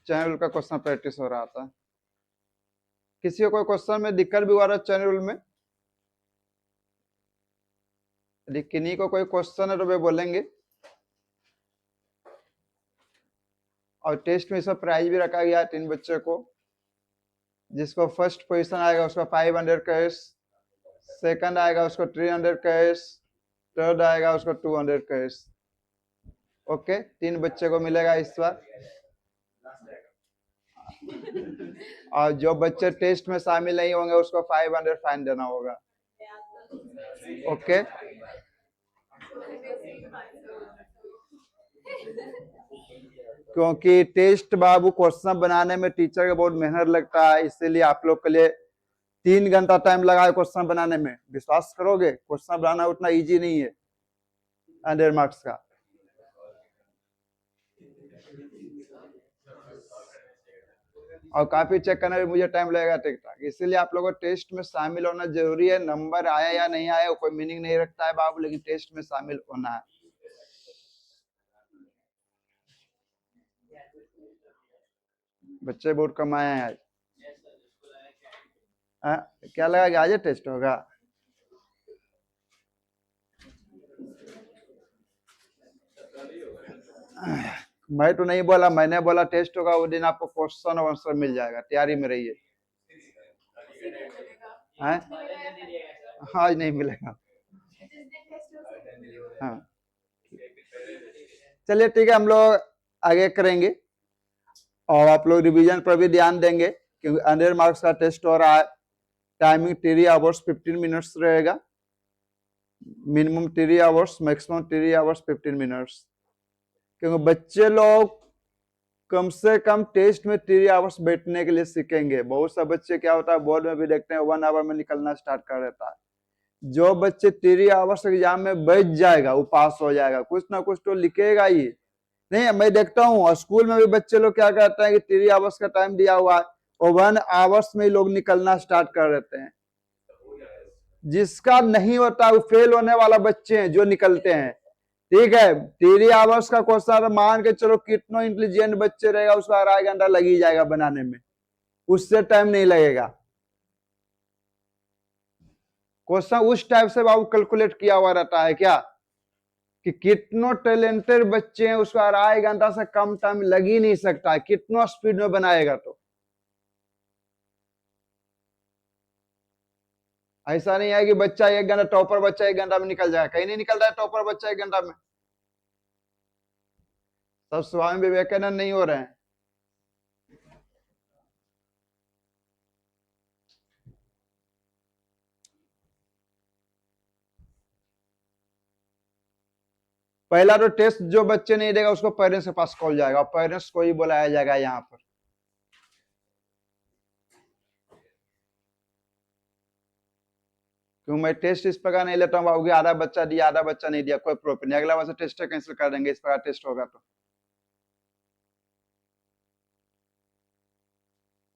Channel का question practice हो रहा था। किसी को कोई क्वेश्चन में दिक्कत भी हुआ रहा चैनल में? यदि किन्हीं को कोई क्वेश्चन है तो वे बोलेंगे। और टेस्ट में सब प्राइज भी रखा गया है 3 बच्चे को। जिसको फर्स्ट पोजीशन आएगा उसको 500 कैश, सेकंड आएगा उसको 300 कैश, थर्ड आएगा उसको 200 कैश। ओके, 3 बच्चे को मिलेगा इस बार। और जो बच्चे टेस्ट में शामिल नहीं होंगे उसको 500 फाइन देना होगा। ओके, क्योंकि टेस्ट बाबू क्वेश्चन बनाने में टीचर का बहुत मेहनत लगता है, इसीलिए आप लोग के लिए 3 घंटा टाइम लगा है क्वेश्चन बनाने में। विश्वास करोगे क्वेश्चन बनाना उतना इजी नहीं है 100 मार्क्स का। और काफी चेक करने में मुझे टाइम लगेगा ठीक ठाक, इसीलिए आप लोगों को टेस्ट में शामिल होना जरूरी है। नंबर आया या नहीं आया कोई मीनिंग नहीं रखता है बाबू, लेकिन टेस्ट में शामिल होना है। बच्चे बहुत कम आए हैं आज। क्या लगा कि आज टेस्ट होगा? मैं तो नहीं बोला, मैंने बोला टेस्ट होगा उस दिन आपको क्वेश्चन और आंसर मिल जाएगा, तैयारी में रहिए। आज नहीं मिलेगा। हाँ चलिए ठीक है, हम लोग आगे करेंगे और आप लोग रिवीजन पर भी ध्यान देंगे क्योंकि 100 मार्क्स का टेस्ट हो रहा है। टाइमिंग 3 आवर्स 15 मिनट्स रहेगा, minimum 3 hours, maximum 3 hours 15 minutes. क्योंकि बच्चे लोग कम से कम टेस्ट में 3 आवर्स बैठने के लिए सीखेंगे। बहुत सा बच्चे क्या होता है बोर्ड में भी देखते हैं 1 आवर में निकलना स्टार्ट कर देता है। जो बच्चे 3 आवर्स एग्जाम में बैठ जाएगा वो पास हो जाएगा, कुछ ना कुछ तो लिखेगा ही। नहीं, मैं देखता हूँ स्कूल में भी बच्चे लोग क्या करते हैं कि 3 आवर्स का टाइम दिया हुआ है और 1 आवर्स में ही लोग निकलना स्टार्ट कर देते हैं। जिसका नहीं होता वो फेल होने वाला बच्चे हैं जो निकलते हैं। ठीक है, 3 आवर्स का क्वेश्चन मान के चलो कितना इंटेलिजेंट बच्चे रहेगा उसका 2.5 घंटा लग ही जाएगा बनाने में, उससे टाइम नहीं लगेगा। क्वेश्चन उस टाइप से बाबू कैलकुलेट किया हुआ रहता है क्या कि कितनो टैलेंटेड बच्चे हैं उसका 2.5 घंटा से कम टाइम लग ही नहीं सकता, कितना स्पीड में बनाएगा। तो ऐसा नहीं है कि बच्चा 1 घंटा, टॉपर बच्चा 1 घंटा में निकल जाएगा, कहीं नहीं निकल रहा है टॉपर बच्चा 1 घंटा में। सब स्वामी विवेकानंद नहीं हो रहे हैं। पहला तो टेस्ट जो बच्चे नहीं देगा उसको पेरेंट्स के पास कॉल जाएगा और पेरेंट्स को ही बुलाया जाएगा यहाँ पर। क्यों मैं टेस्ट इस प्रकार नहीं लेता हूँ बाबू आधा बच्चा दिया आधा बच्चा नहीं दिया, कोई प्रॉब्लम नहीं, अगला बार से टेस्ट कैंसिल कर देंगे इस प्रकार टेस्ट होगा तो।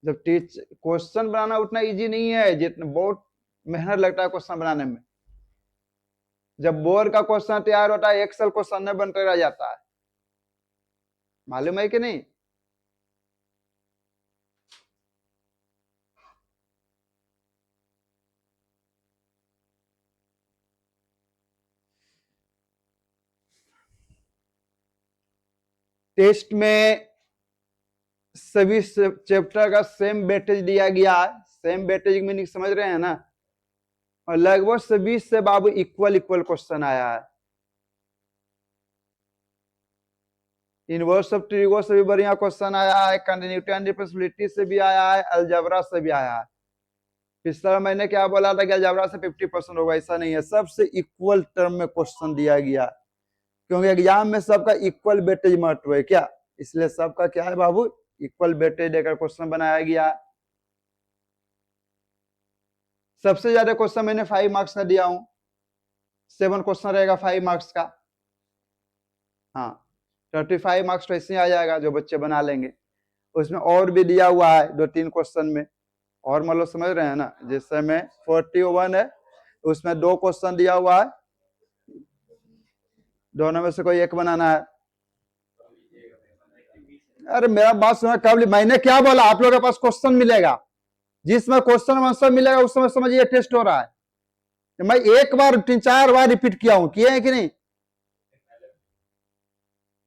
जब टीच क्वेश्चन बनाना उतना इजी नहीं है जितना बहुत मेहनत लगता है क्वेश्चन बनाने में। जब बोर्ड का क्वेश्चन तैयार होता है एक्सेल क्वेश्चन में बनते रह जाता है, मालूम है कि नहीं? टेस्ट में सभी चैप्टर का सेम वेटेज दिया गया है। सेम वेटेज मीनिंग समझ रहे हैं ना? और लगभग सभी से बाबू इक्वल क्वेश्चन आया है। इनवर्स ऑफ ट्रिगो से भी बढ़िया क्वेश्चन आया है, कंटिन्यूटी एंड डिफरेंशियबिलिटी से भी आया है, अलजेब्रा से भी आया है। पिछला मैंने क्या बोला था कि अलजेब्रा से 50% होगा, ऐसा नहीं है, सबसे इक्वल टर्म में क्वेश्चन दिया गया क्योंकि एग्जाम में सबका इक्वल वेटेज महत्व है क्या, इसलिए सबका क्या है बाबू इक्वल वेटेज देकर क्वेश्चन बनाया गया। सबसे ज्यादा क्वेश्चन मैंने 5 मार्क्स का दिया हूं, 7 क्वेश्चन रहेगा 5 मार्क्स का। हाँ 35 मार्क्स तो ऐसे ही आ जाएगा जो बच्चे बना लेंगे। उसमें और भी दिया हुआ है 2-3 क्वेश्चन में, और मतलब समझ रहे हैं ना, जैसे में 41 है उसमें 2 क्वेश्चन दिया हुआ है, दोनों में से कोई एक बनाना है। अरे मेरा बात सुना, कब मैंने क्या बोला, आप लोगों के पास क्वेश्चन मिलेगा, जिसमें क्वेश्चन आंसर मिलेगा उस समय समझिए टेस्ट हो रहा है। तो मैं एक बार 3-4 बार रिपीट किया हूं, किए हैं कि नहीं?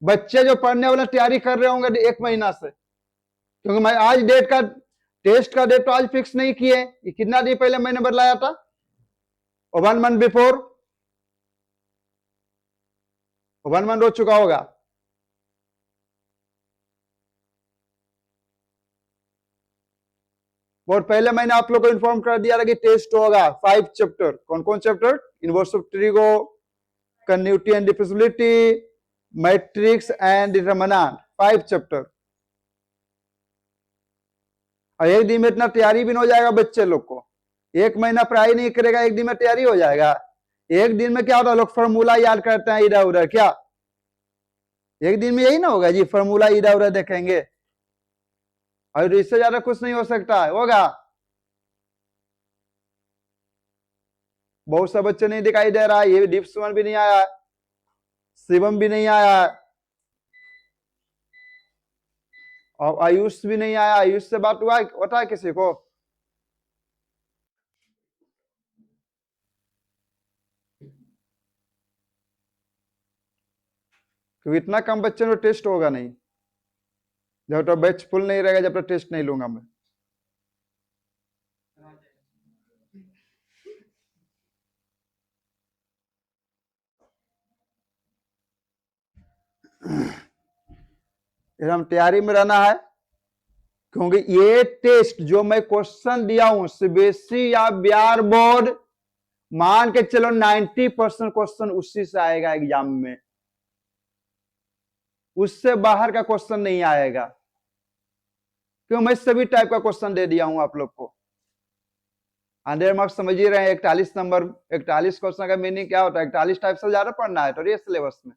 बच्चे जो पढ़ने वाले तैयारी कर रहे होंगे 1 महीना से, क्योंकि मैं आज डेट का टेस्ट का डेट तो आज फिक्स नहीं किए, ये कितना दिन पहले मैंने बदलाया था, 1 मंथ बिफोर, 1 मंथ हो चुका होगा। बहुत पहले मैंने आप लोग को इन्फॉर्म कर दिया था कि टेस्ट होगा 5 चैप्टर। कौन कौन chapter? Inverse of trigo, continuity and differentiability, matrix and determinant, 5 chapter. और एक दिन में इतना तैयारी भी नहीं हो जाएगा बच्चे लोग को, 1 महीना पढ़ाई नहीं करेगा, 1 दिन में तैयारी हो जाएगा। 1 दिन में क्या होता है, लोग फॉर्मूला याद करते हैं इधर उधर, क्या 1 दिन में यही ना होगा जी, फॉर्मूला इधर उधर देखेंगे, और इससे ज्यादा कुछ नहीं हो सकता है, होगा। बहुत सा बच्चे नहीं दिखाई दे रहा है, ये दीप सुमन भी नहीं आया, शिवम भी नहीं आया, और आयुष भी नहीं आया। आयुष से बात हुआ होता है किसी को? क्योंकि इतना कम बच्चे में टेस्ट होगा नहीं, जब तक बैच फुल नहीं रहेगा, जब तक टेस्ट नहीं लूंगा मैं। हम तैयारी में रहना है, क्योंकि ये टेस्ट जो मैं क्वेश्चन दिया हूं सीबीएसई या बिहार बोर्ड, मान के चलो 90% क्वेश्चन उसी से आएगा एग्जाम में, उससे बाहर का क्वेश्चन नहीं आएगा, क्यों मैं सभी टाइप का क्वेश्चन दे दिया हूं आप लोग को। 100 मार्क्स समझ ही रहे हैं, 41 नंबर, 41 क्वेश्चन का मीनिंग क्या होता है? 41 टाइप से ज्यादा पढ़ना है तो ये सिलेबस में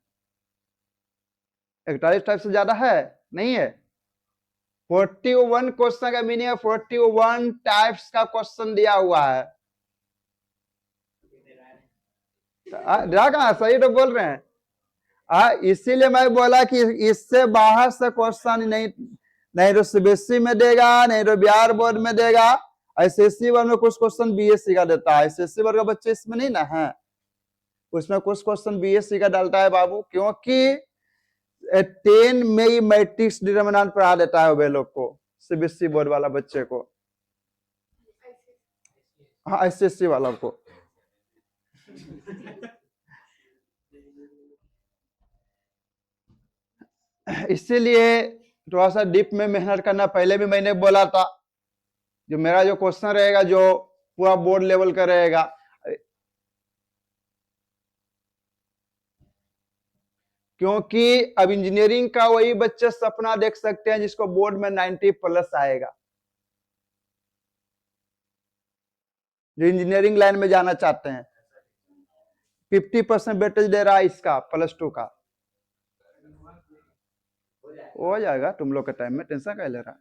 41 टाइप से ज्यादा है नहीं है। 41 क्वेश्चन का मीनिंग है 41 टाइप्स का क्वेश्चन दिया हुआ है। कहा सही तो बोल रहे हैं। इसीलिए मैं बोला कि इससे बाहर से क्वेश्चन नहीं तो सीबीएसई में देगा, नहीं तो बिहार बोर्ड में देगा। एसएससी वर्ग में कुछ क्वेश्चन बीएससी का देता है, एसएससी वर्ग का बच्चे इसमें नहीं ना है, उसमें कुछ क्वेश्चन बीएससी का डालता है बाबू, क्योंकि 10 में ही मैट्रिक्स डिटरमिनेंट पढ़ा देता है वे लोग को, सीबीएसई बोर्ड वाला बच्चे को, हाँ एसएससी वाला को। इसीलिए थोड़ा सा डीप में मेहनत करना। पहले भी मैंने बोला था, जो मेरा जो क्वेश्चन रहेगा जो पूरा बोर्ड लेवल का रहेगा, क्योंकि अब इंजीनियरिंग का वही बच्चे सपना देख सकते हैं जिसको बोर्ड में 90+ आएगा, जो इंजीनियरिंग लाइन में जाना चाहते हैं। 50% वेटेज दे रहा है इसका +2 का, हो जाएगा तुम लोग के टाइम में, टेंशन क्या ले रहा है।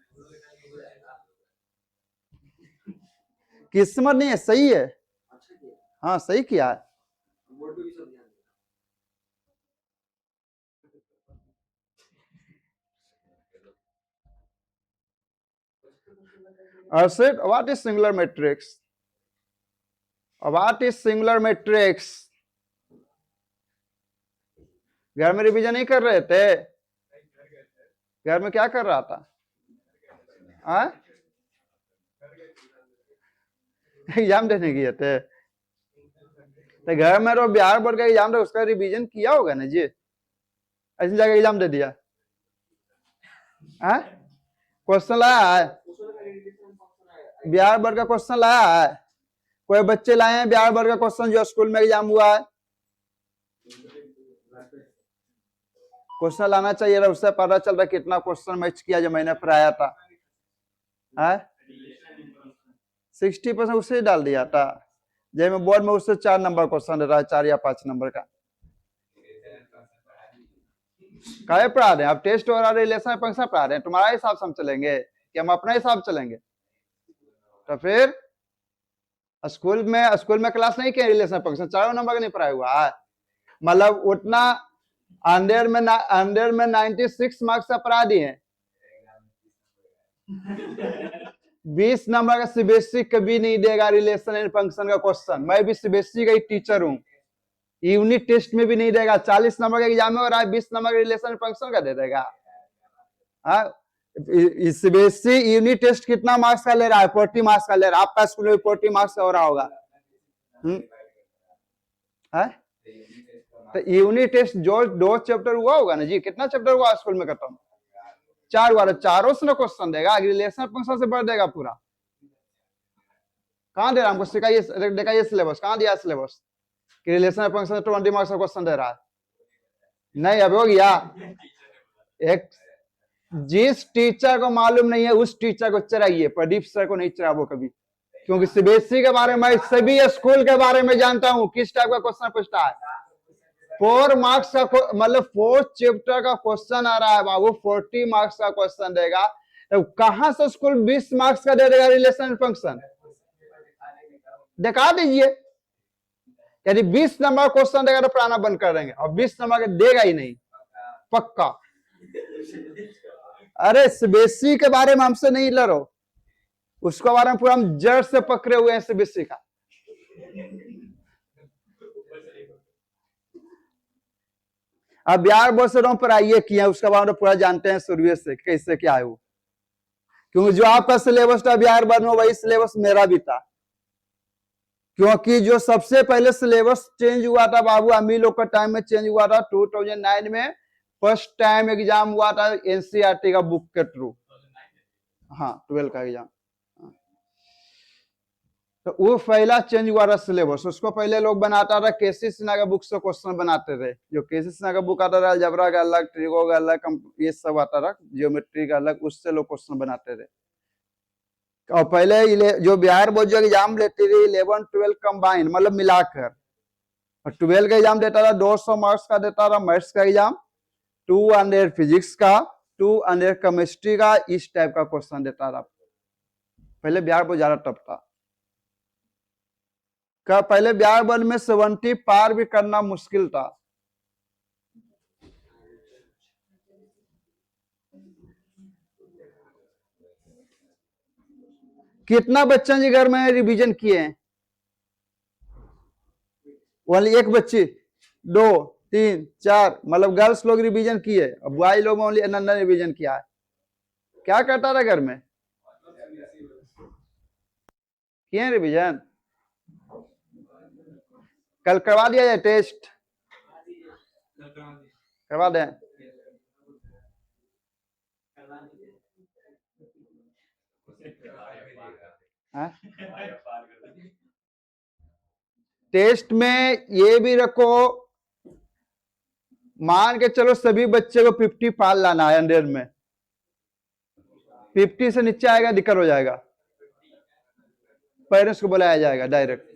किस्मत नहीं है, सही है, हाँ सही किया है। Arshit, what is singular matrix? What is singular matrix? घर में रिवीजन नहीं कर रहे थे? घर में क्या कर रहा था? एग्जाम देने गए थे तो घर में तो बिहार बोर्ड का एग्जाम था, उसका रिवीजन किया होगा ना जी, ऐसी जगह एग्जाम दे दिया। क्वेश्चन लाया है, बिहार बोर्ड का क्वेश्चन लाया है, कोई बच्चे लाए हैं बिहार बोर्ड का क्वेश्चन जो स्कूल में एग्जाम हुआ है? क्वेश्चन लाना चाहिए था, उससे पता चल रहा कितना क्वेश्चन मैच किया जो मैंने पढ़ाया था। 60% उससे डाल दिया था, जैसे बोर्ड में उससे 4 नंबर क्वेश्चन दे रहा है, 4 या 5 नंबर का। क्या पढ़ा रहे हैं आप? टेस्ट और रिलेशन फंक्शन पढ़ा रहे हैं? तुम्हारा हिसाब से हम चलेंगे कि हम अपना हिसाब चलेंगे? तो फिर स्कूल में क्लास नहीं किया, रिलेशन फंक्शन 4 नंबर का नहीं पढ़ाया हुआ है, मतलब उतना अंदर में 96 मार्क्स का पढ़ा दिए, 20 नंबर का सीबीएसई कभी नहीं देगा रिलेशन एंड फंक्शन का क्वेश्चन। मैं भी सीबीएसई का ही टीचर हूँ, यूनिट टेस्ट में भी नहीं देगा। 40 नंबर का एग्जाम में और आज 20 नंबर का रिलेशन एंड फंक्शन का दे देगा। सीबीएसई यूनिट टेस्ट कितना मार्क्स का ले रहा है? 40 मार्क्स का ले रहा है। आपका स्कूल में 40 मार्क्स का हो रहा होगा। तो यूनिट टेस्ट जो 2 चैप्टर हुआ होगा ना जी, कितना चैप्टर हुआ स्कूल में खत्म? 4 हुआ। चारों से क्वेश्चन देगा, रिलेशन फंक्शन से बढ़ देगा पूरा। कहां दे रहा है हमको? सिखाइए, दिखाइए सिलेबस, कहां दिया सिलेबस कि रिलेशन फंक्शन 20 मार्क्स का क्वेश्चन दे रहा है? नहीं, अब हो गया। एक जिस टीचर को मालूम नहीं है उस टीचर को चढ़ाइए, प्रदीप सर को नहीं चढ़ावो कभी, क्योंकि सीबीएसई के बारे में, सभी स्कूल के बारे में जानता हूं किस टाइप का क्वेश्चन पूछता है। 4 मार्क्स का मतलब 4 चैप्टर का क्वेश्चन आ रहा है बाबू, 40 मार्क्स का क्वेश्चन देगा, तो कहां से स्कूल 20 मार्क्स का दे देगा रिलेशन फंक्शन? दिखा दीजिए। यदि 20 नंबर क्वेश्चन देगा तो पढ़ाना बंद कर देंगे, और 20 नंबर का देगा ही नहीं, पक्का। अरे सीबीएसई के बारे में हमसे नहीं लड़ो, उसके बारे में पूरा हम जड़ से पकड़े हुए हैं सीबीएसई का। अब बिहार बोर्ड से पढ़ाइए किया, उसके बारे में पूरा जानते हैं शुरू से कैसे क्या है वो, क्योंकि जो आपका सिलेबस था बिहार बोर्ड में वही सिलेबस मेरा भी था। क्योंकि जो सबसे पहले सिलेबस चेंज हुआ था बाबू, हम ही लोग का टाइम में चेंज हुआ था। 2009 में फर्स्ट टाइम एग्जाम हुआ था एनसीईआरटी का बुक के थ्रू। हाँ, 12 का एग्जाम। तो वो पहला चेंज हुआ था सिलेबस। उसको पहले लोग बनाता था केसी सिन्हा का बुक से क्वेश्चन बनाते थे। जो केसी सिन्हा का बुक आता था, अलजेब्रा का अलग, ट्रिगो का अलग, ये सब आता था, जियोमेट्री का अलग, उससे लोग क्वेश्चन बनाते थे। और पहले जो बिहार बोर्ड जो एग्जाम लेती थी 11, 12 कंबाइन, मतलब मिलाकर, और 12 का एग्जाम देता था 200 मार्क्स का देता था मैथ्स का एग्जाम, 200 फिजिक्स का, 200 केमिस्ट्री का, इस टाइप का क्वेश्चन देता था। पहले बिहार बोर्ड ज्यादा टफ था। पहले बिहार बोर्ड में 70 पार भी करना मुश्किल था। कितना बच्चा जी घर में रिवीजन किए हैं? ओनली एक बच्ची, 2, 3, 4, मतलब गर्ल्स लोग रिवीजन किए, अब बॉय लोग ओनली नंदा रिवीजन किया है। क्या करता था घर में? किए रिवीजन? कल करवा दिया जाए टेस्ट? करवा दें? टेस्ट में ये भी रखो, मान के चलो सभी बच्चे को 50 पार लाना है 100 में, 50 से नीचे आएगा दिक्कत हो जाएगा, पेरेंट्स को बुलाया जाएगा डायरेक्ट।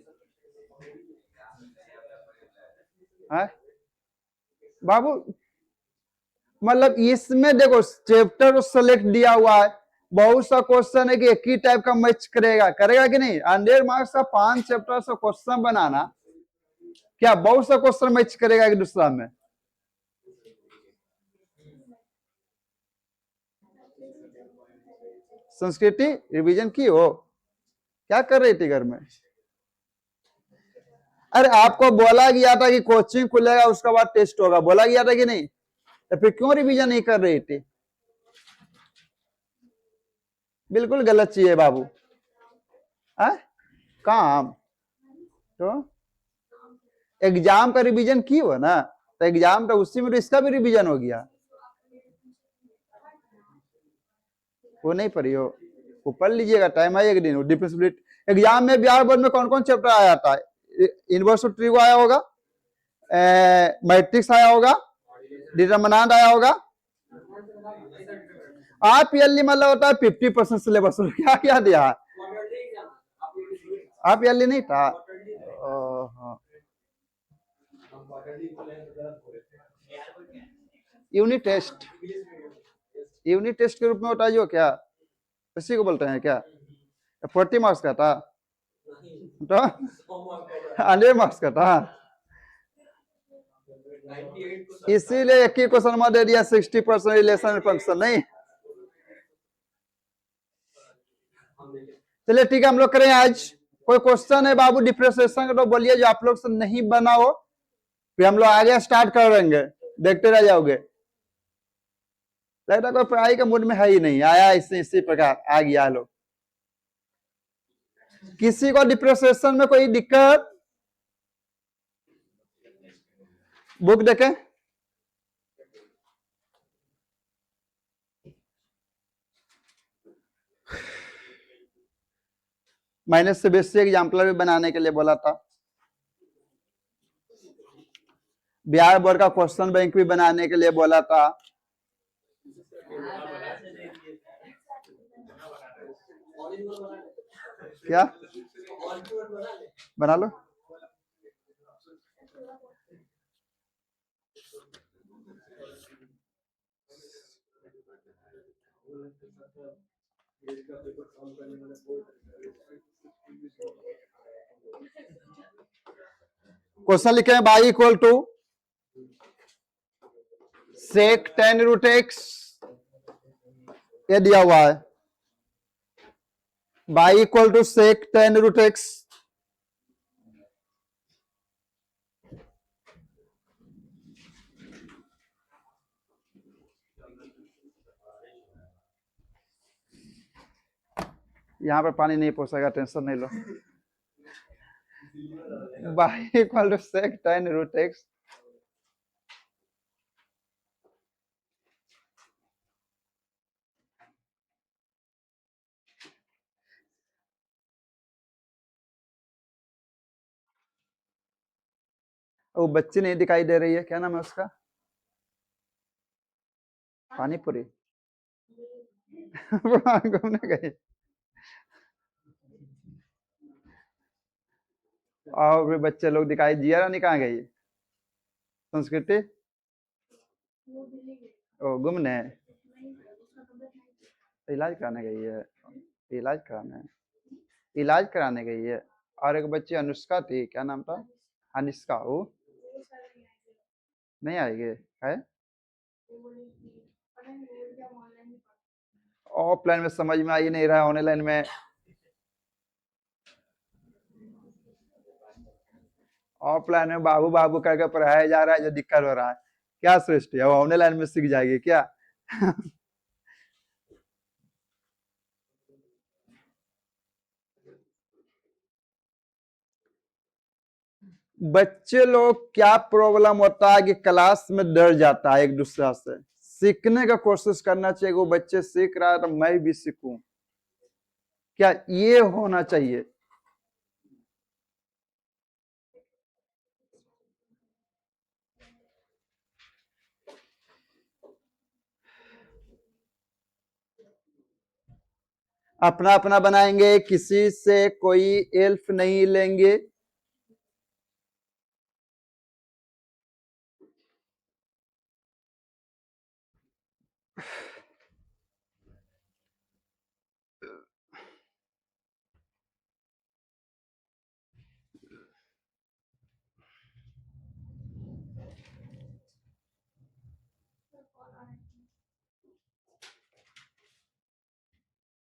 बाबू मतलब इसमें देखो चैप्टर सेलेक्ट दिया हुआ है, बहुत सा क्वेश्चन है कि एक ही टाइप का मैच करेगा कि नहीं? 100 मार्क्स का 5 चैप्टर से क्वेश्चन बनाना, क्या बहुत सा क्वेश्चन मैच करेगा कि दूसरा में? संस्कृति रिवीजन की हो? क्या कर रही थी घर में? अरे आपको बोला गया था कि कोचिंग खुलेगा उसके बाद टेस्ट होगा, बोला गया था कि नहीं? तो फिर क्यों रिवीजन नहीं कर रही थी? बिल्कुल गलत चीज है बाबू। काम तो एग्जाम का रिवीजन की हो ना, तो एग्जाम तो उसी में तो इसका भी रिवीजन हो गया। वो नहीं पढ़ी हो, वो पढ़ लीजिएगा, टाइम है एक दिन। डिफरेंशिएबिलिटी एग्जाम में बिहार बोर्ड में कौन कौन चैप्टर आया था? इनवर्स ऑफ ट्रिगो आया होगा, मैट्रिक्स आया होगा, डिटरमिनेंट आया होगा। आप ईयरली मतलब होता है 50% सिलेबस। क्या क्या दिया? आप ईयरली नहीं था? यूनिट टेस्ट, यूनिट टेस्ट के रूप में होता है जो, क्या इसी को बोलते हैं क्या? 40 मार्क्स का था तो 100 मार्क्स का था, इसीलिए एक ही क्वेश्चन में दे दिया 60% रिलेशन फंक्शन। नहीं चलिए ठीक है, हम लोग करें आज। कोई क्वेश्चन है बाबू डिफ्रेंशिएशन का तो बोलिए, जो आप लोग से नहीं बना हो, फिर हम लोग आगे स्टार्ट कर देंगे, देखते रह जाओगे। लगता है कोई पढ़ाई के मूड में है ही नहीं, आया इसी प्रकार आ गया लोग। किसी को डिफ्रेंशिएशन में कोई दिक्कत? बुक देखें। मैंने से बेसिक एग्जाम्पलर भी बनाने के लिए बोला था, बिहार बोर्ड का क्वेश्चन बैंक भी बनाने के लिए बोला था। क्या बना लो? क्वेश्चन लिखे हैं y equal to sec 10 root x, ये दिया हुआ है। y equal to sec 10 root x, यहां पर पानी नहीं पहुंचेगा, टेंशन नहीं लो। y equal to sec 10 root x, वो बच्ची नहीं दिखाई दे रही है, क्या नाम है उसका? पानीपुरी। घूमने गई। और भी बच्चे लोग दिखाई, जिया रानी कहाँ गई? संस्कृति ओ घूमने, इलाज कराने गई है, इलाज कराने गई है। और एक बच्ची अनुष्का थी, क्या नाम था? अनिष्का, वो नहीं आएगी है? ऑफलाइन में समझ में आ ही नहीं रहा, ऑनलाइन में ऑफलाइन में बाबू बाबू करके पढ़ाया जा रहा है, जो दिक्कत हो रहा है। क्या सृष्टि है, वो ऑनलाइन में सीख जाएगी क्या? बच्चे लोग क्या प्रॉब्लम होता है कि क्लास में डर जाता है एक दूसरा से। सीखने का कोशिश करना चाहिए, वो बच्चे सीख रहा है तो मैं भी सीखूं, क्या ये होना चाहिए? अपना अपना बनाएंगे, किसी से कोई हेल्प नहीं लेंगे।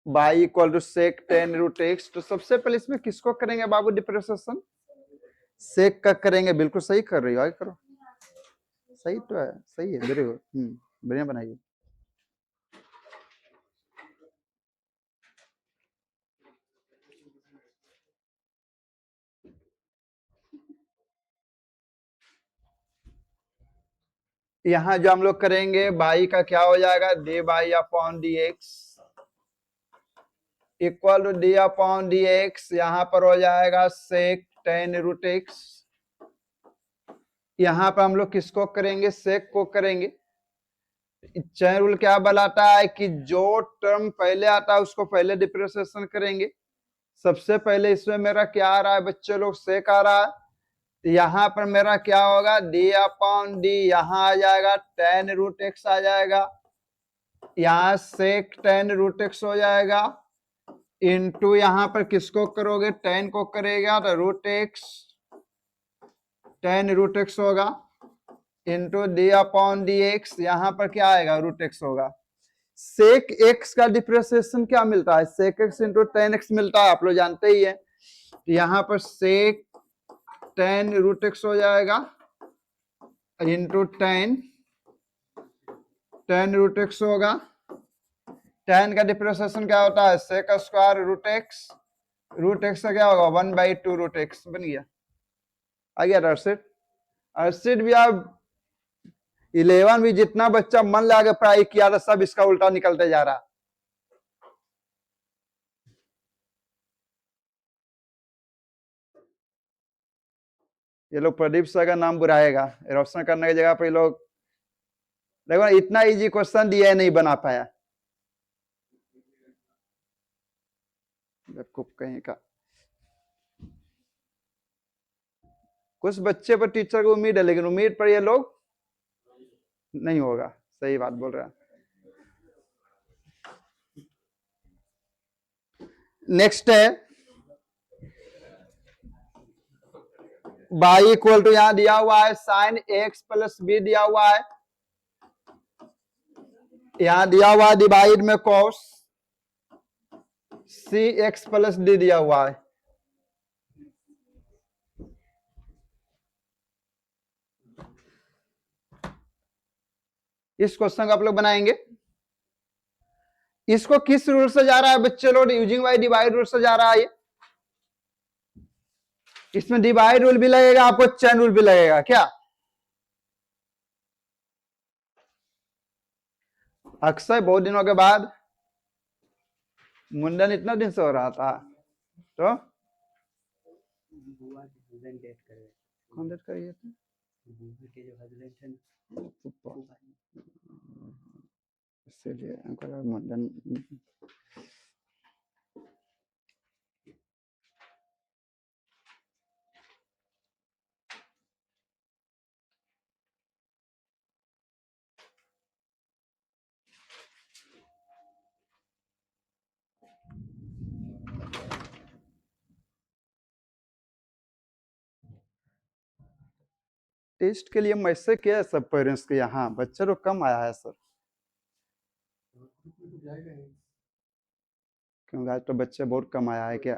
y equal to sec 10 root x, तो सबसे पहले इसमें किसको करेंगे बाबू डिफ्रेंशिएशन? सेक का करेंगे। बिल्कुल सही कर रही हो, आगे करो, सही तो है, सही है, वेरी गुड, बढ़िया बनाइए। यहाँ जो हम लोग करेंगे y का क्या हो जाएगा, d y upon d x equal to d upon d x, यहाँ पर हो जाएगा सेक 10 रूट एक्स। यहाँ पर हम लोग किसको करेंगे? सेक को करेंगे। चैन रूल क्या बताता है कि जो टर्म पहले आता है उसको पहले डिफ्रेंशिएशन करेंगे। सबसे पहले इसमें मेरा क्या आ रहा है बच्चे लोग? सेक आ रहा है, यहाँ पर मेरा क्या होगा? डी अपॉन डी, यहाँ आ जाएगा 10 रूट एक्स आ जाएगा, यहाँ सेक 10 रूट एक्स हो जाएगा, इनटू यहाँ पर किसको करोगे? 10 को करेगा तो रूट एक्स, 10 रूट एक्स होगा, into d upon d x, यहाँ पर क्या आएगा? रूट एक्स होगा। सेक एक्स का डिप्रेसिएशन क्या मिलता है, sec x into ten x मिलता है, आप लोग जानते ही है। यहाँ पर सेक टेन रूट एक्स हो जाएगा इंटू टेन रूट एक्स होगा। टेन का डिप्रेसिएशन क्या होता है, सेक स्क्वायर रूट एक्स का क्या होगा 1/2 रूट एक्स बन गया। आ गया अर्सिड। अर्सिड भी आप 11 भी जितना बच्चा मन लगा के पढ़ाई किया था सब इसका उल्टा निकलते जा रहा। ये लोग प्रदीप सर का नाम बुराएगा, रोशन करने की जगह पे लोग देखो इतना इजी क्वेश्चन दिया नहीं बना पाया, कहीं का। कुछ बच्चे पर टीचर को उम्मीद है लेकिन उम्मीद पर ये लोग नहीं होगा, सही बात बोल रहा है। नेक्स्ट है y इक्वल टू यहां दिया हुआ है साइन एक्स प्लस बी दिया हुआ है, यहां दिया हुआ है डिवाइड में cos c x plus D दिया हुआ है। इस क्वेश्चन को आप लोग बनाएंगे। इसको किस रूल से जा रहा है बच्चे लोग, यूजिंग बाय डिवाइड रूल से जा रहा है ये। इसमें डिवाइड रूल भी लगेगा आपको, चेन रूल भी लगेगा क्या। अक्सर बहुत दिनों के बाद मुंडन इतना दिन से हो रहा था तो कौन डेट करिए थे इसीलिए मुंडन। टेस्ट के लिए मैसेज किया है सब पेरेंट्स के, यहाँ बच्चे लोग कम आया है सर, क्योंकि आज तो बच्चे बहुत कम आया है क्या,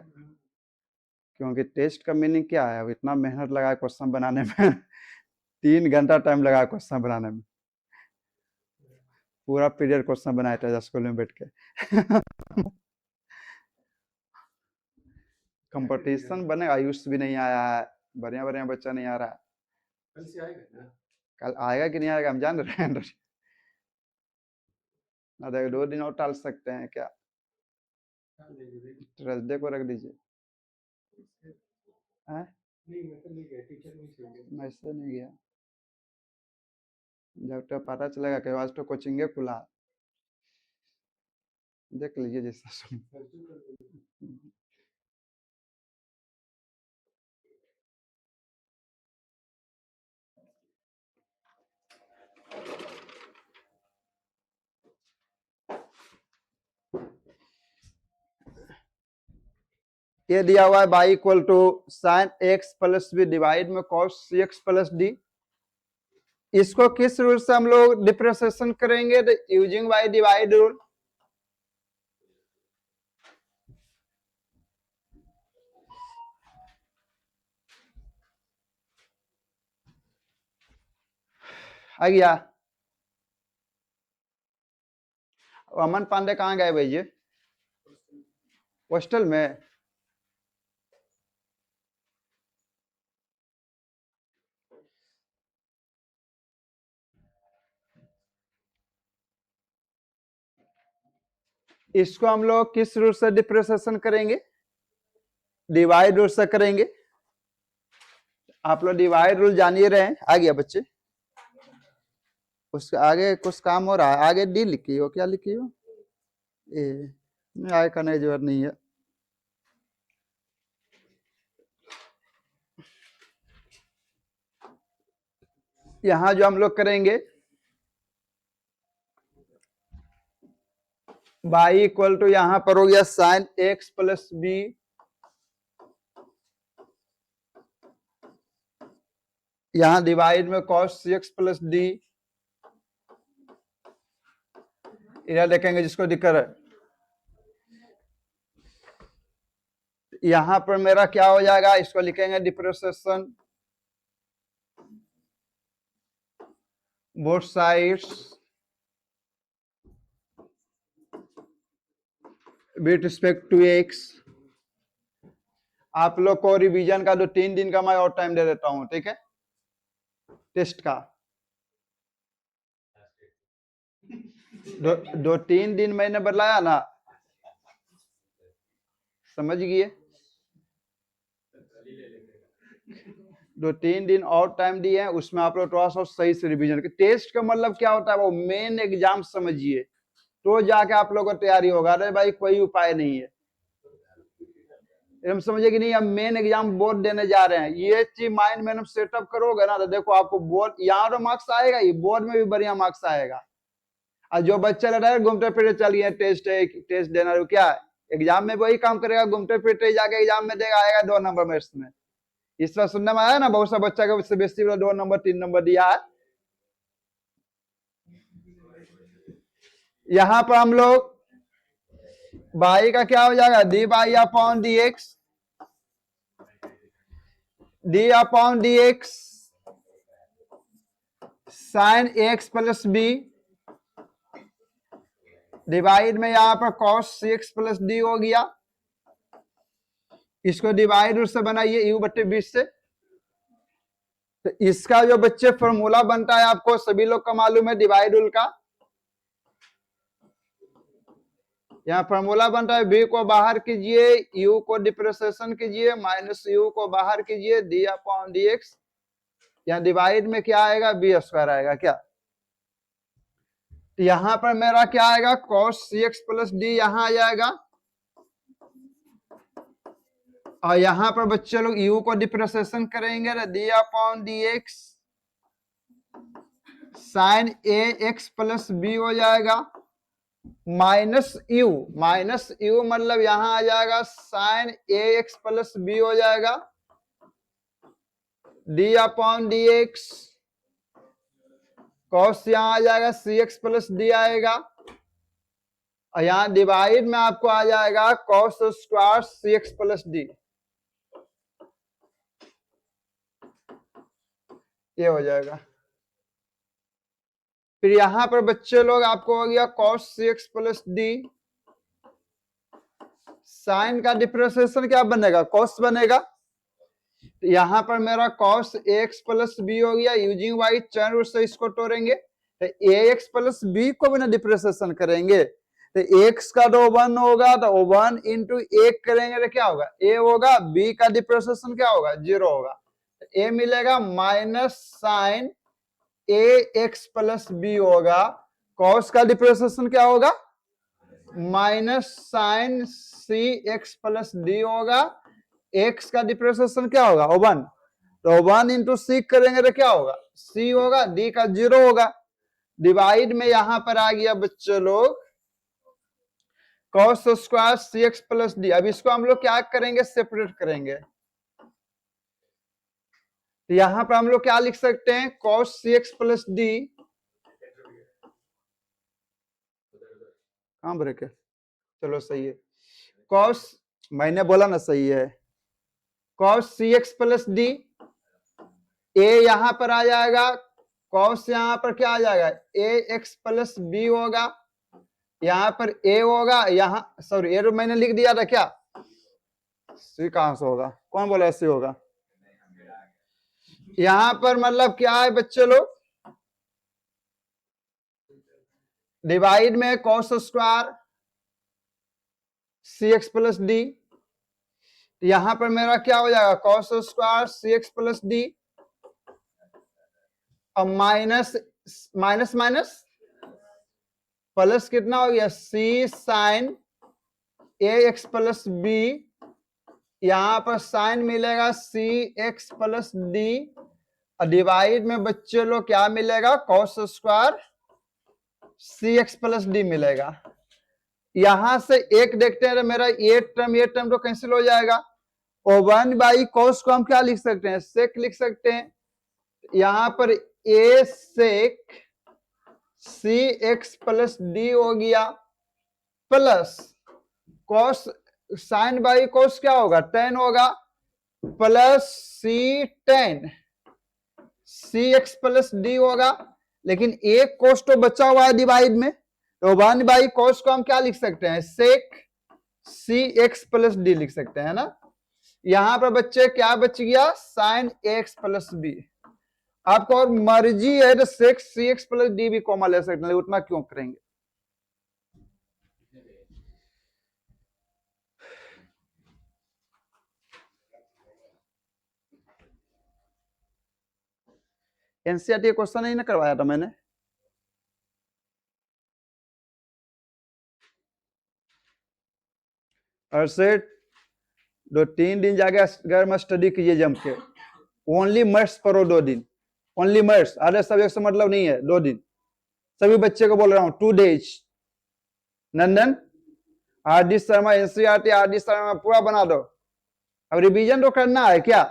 क्योंकि टेस्ट का मीनिंग क्या है, अब इतना मेहनत लगा क्वेश्चन बनाने में 3 घंटा टाइम लगा क्वेश्चन बनाने में, पूरा पीरियड क्वेश्चन बनाया था स्कूल में बैठ के कंपटीशन बनेगा, आयुष भी नहीं आया है, बढ़िया बढ़िया बच्चा नहीं आ रहा है। कल से आएगा ना, कल आएगा कि नहीं आएगा हम जान रहे हैं ना, देखो 2 दिन और टाल सकते हैं क्या, थर्सडे को रख दीजिए। मैसेज नहीं गया, जब तक पता चलेगा कि आज तो कोचिंग खुला, देख लीजिए जैसा सुन। ये दिया हुआ है y equal to sine x plus b divide में cos c x plus d. इसको किस रूल से हम लोग डिफरेंशिएशन करेंगे, यूजिंग बाय डिवाइड रूल। आ गया। अमन पांडे कहाँ गए भैया, हॉस्टल में। इसको हम लोग किस रूल से डिफरेंशिएशन करेंगे, डिवाइड रूल से करेंगे। आप लोग डिवाइड रूल जान ही रहे हैं। आ गया बच्चे, उसके आगे कुछ काम हो रहा है, आगे डी लिखी हो, क्या लिखी हो, ए आगे करने की जरूरत नहीं है। यहां जो हम लोग करेंगे y इक्वल टू यहां पर हो गया साइन एक्स प्लस बी, यहां डिवाइड में cos c x plus D, इधर देखेंगे जिसको दिक्कत है, यहां पर मेरा क्या हो जाएगा, इसको लिखेंगे depreciation both sides with respect to x. आप लोग को रिवीजन का 2-3 दिन का मैं और टाइम दे देता हूं, ठीक है, टेस्ट का 2-3 दिन मैंने बताया ना, समझ गए, 2-3 दिन और टाइम दिए हैं, उसमें आप लोग थोड़ा सा सही से रिवीजन। टेस्ट का मतलब क्या होता है, वो मेन एग्जाम समझिए तो जाके आप लोगों को तैयारी होगा। अरे भाई कोई उपाय नहीं है, हम समझे कि नहीं, हम मेन एग्जाम बोर्ड देने जा रहे हैं, ये चीज माइंड में सेटअप करोगे ना तो देखो आपको बोर्ड यहाँ तो मार्क्स आएगा ही, बोर्ड में भी बढ़िया मार्क्स आएगा। और जो बच्चा लग रहा है घूमते फिरते चलिए टेस्ट देना, क्या एग्जाम में वही काम करेगा, घूमते फिरते जाके एग्जाम में देगा, आएगा 2 नंबर में। इसमें इस बार सुनने में आया ना, बहुत सा बच्चा का बेसिक 2 नंबर 3 नंबर दिया है। यहां पर हम लोग बाई का क्या हो जाएगा, d y upon d x, d upon d x sine x plus b divide में यहां पर कॉस एक्स प्लस डी हो गया। इसको डिवाइड उससे बनाइए यू बट्टे 20 से। तो इसका जो बच्चे फॉर्मूला बनता है आपको सभी लोग का मालूम है, डिवाइड रूल का। यहाँ फॉर्मूला बनता है, बी को बाहर कीजिए, यू को डिप्रेसिएशन कीजिए, माइनस यू को बाहर कीजिए, डी अपॉन डी एक्स। यहाँ डिवाइड में क्या आएगा, बी स्क्वायर आएगा क्या। तो यहां पर मेरा क्या आएगा, cos cx प्लस डी यहां आ जाएगा, और यहां पर बच्चे लोग u को डिप्रेसिएशन करेंगे तो d upon d x sine a x plus b हो जाएगा, माइनस यू मतलब यहां आ जाएगा sine a x plus b हो जाएगा, d upon d x cos यहां आ जाएगा सी एक्स प्लस डी आएगा, और यहां डिवाइड में आपको आ जाएगा कॉस स्क्वायर सी एक्स प्लस डी, ये हो जाएगा। फिर यहां पर बच्चे लोग आपको हो गया cos c x plus D, sign का डिप्रेसिएशन क्या बनेगा, कॉस बनेगा। तो यहां पर मेरा कॉस एक्स प्लस बी हो गया, यूजिंग वाई चैन रूल से इसको तोड़ेंगे तो ए एक्स प्लस बी को भी ना डिप्रेसिएशन करेंगे तो एक्स का तो 1 होगा, तो 1 इंटू 1 करेंगे तो क्या होगा, ए होगा, बी का डिप्रेसिएशन क्या होगा, 0 होगा। तो ए मिलेगा minus sign a x plus b होगा, कॉस का डिप्रेसिएशन क्या होगा, माइनस साइन सी एक्स प्लस डी होगा, एक्स का डिप्रेसिएशन क्या होगा 1, तो 1 इंटू सी करेंगे तो क्या होगा, सी होगा, डी का 0 होगा। डिवाइड में यहां पर आ गया बच्चों लोग कॉस स्क्वायर सी एक्स प्लस डी। अब इसको हम लोग क्या करेंगे, सेपरेट करेंगे। तो यहां पर हम लोग क्या लिख सकते हैं, cos c x plus D, कहां ब्रेक है, चलो सही है, कॉस मैंने बोला ना सही है, cos c x plus D, ए यहां पर आ जाएगा, कॉस यहां पर क्या आ जाएगा, ए एक्स प्लस बी होगा, यहां पर ए होगा, यहां सॉरी ए मैंने लिख दिया था क्या, सी कहां से होगा, कौन बोला सी होगा, यहां पर मतलब क्या है बच्चे लोग, डिवाइड में कॉस स्क्वायर सी एक्स प्लस डी, यहां पर मेरा क्या हो जाएगा, कॉस स्क्वायर सी एक्स प्लस डी, और माइनस माइनस माइनस प्लस कितना हो गया, सी sign a x plus b, यहां पर साइन मिलेगा सी एक्स प्लस डी, और डिवाइड में बच्चे लोग क्या मिलेगा, कॉस स्क्वायर सी एक्स प्लस डी मिलेगा। यहां से एक देखते हैं, मेरा ये टर्म तो कैंसिल हो जाएगा, और 1 बाई कॉस को हम क्या लिख सकते हैं, सेक लिख सकते हैं। यहां पर ए सेक सी एक्स प्लस डी हो गया, plus cos sine by cos क्या होगा, टेन होगा, प्लस सी टेन, सी एक्स प्लस डी होगा। लेकिन एक कोस तो बचा हुआ है डिवाइड में, तो 1 कोस को हम क्या लिख सकते हैं, सेक सी एक्स प्लस डी लिख सकते हैं ना। यहां पर बच्चे क्या बच गया, साइन एक्स प्लस बी। आपको और मर्जी है तो सेक सी एक्स प्लस डी भी कॉमा ले सकते हैं, उतना क्यों करेंगे। एनसीईआरटी क्वेश्चन नहीं ना करवाया था मैंने। और से 2-3 दिन जाके घर में स्टडी कीजिए जम के, ओनली मैथ्स पढ़ो 2 दिन, ओनली मैथ्स, अदर सब्जेक्ट से मतलब नहीं है। 2 दिन सभी बच्चे को बोल रहा हूं, 2 days. Nandan R D Sharma NCERT R D Sharma पूरा बना दो। अब रिवीजन तो करना है क्या,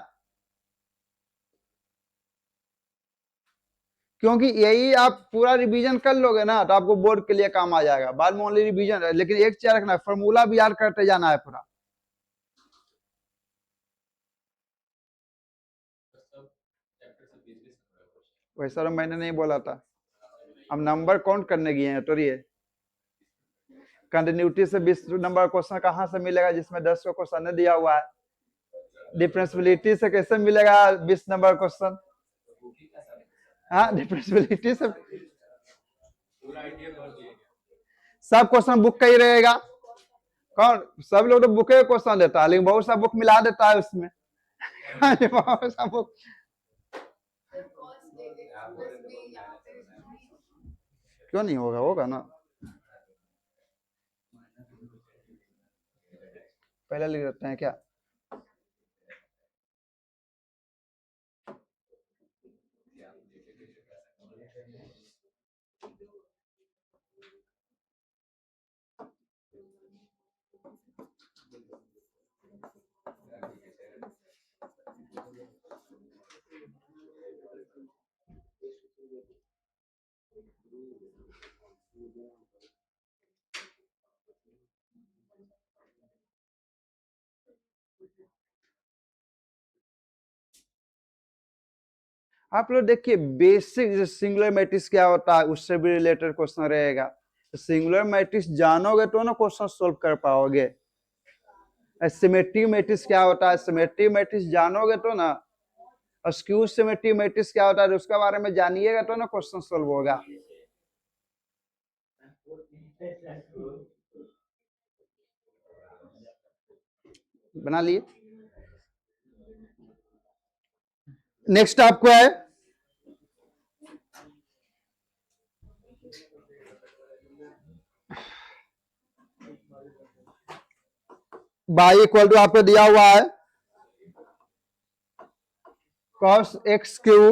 क्योंकि यही आप पूरा रिवीजन कर लोगे ना तो आपको बोर्ड के लिए काम आ जाएगा। बाद में ओनली रिवीजन है, लेकिन एक चीज रखना, फॉर्मूला भी याद करते जाना है पूरा। वैसा तो मैंने नहीं बोला था, हम नंबर काउंट करने गए हैं तो ये कंटिन्यूटी से 20 नंबर क्वेश्चन कहां से मिलेगा जिसमें 10 को क्वेश्चन दिया हुआ है। डिफरेंशियबिलिटी से कैसे मिलेगा 20 नंबर क्वेश्चन, हाँ डिफरेंशियबिलिटी से सब क्वेश्चन बुक का ही रहेगा। कौन, सब लोग तो बुक के क्वेश्चन देता है, लेकिन बहुत सा बुक मिला देता है उसमें। बहुत सा बुक क्यों नहीं होगा, होगा ना। पहले लिख देते हैं क्या, आप लोग देखिए बेसिक सिंगुलर मैट्रिक्स क्या होता है उससे भी रिलेटेड क्वेश्चन रहेगा। तो सिंगुलर मैट्रिक्स जानोगे तो ना क्वेश्चन सोल्व कर पाओगे। सिमेट्रिक मैट्रिक्स क्या होता है, सिमेट्रिक मैट्रिक्स जानोगे तो ना, और स्क्यू सिमेट्रिक मैट्रिक्स क्या होता है उसके बारे में जानिएगा तो ना क्वेश्चन सोल्व होगा। बना लिए। नेक्स्ट आपको है बाई इक्वल टू आपको दिया हुआ है cos x Q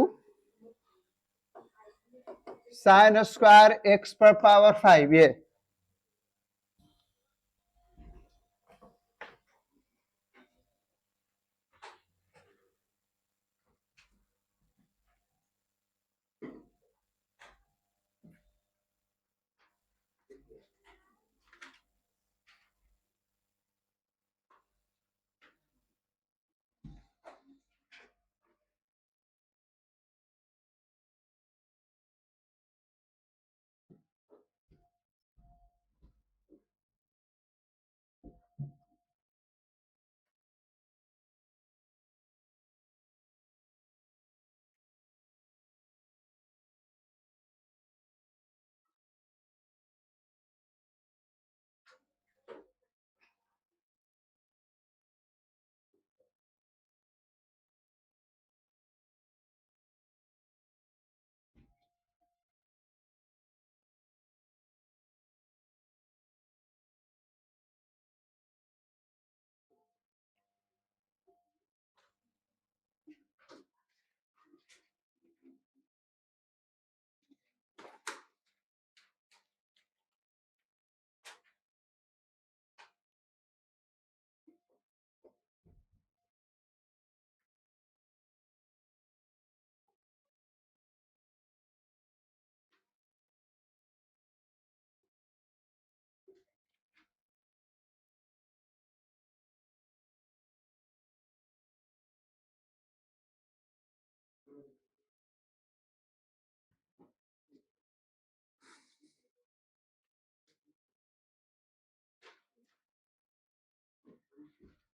sine square x पर पावर 5। ये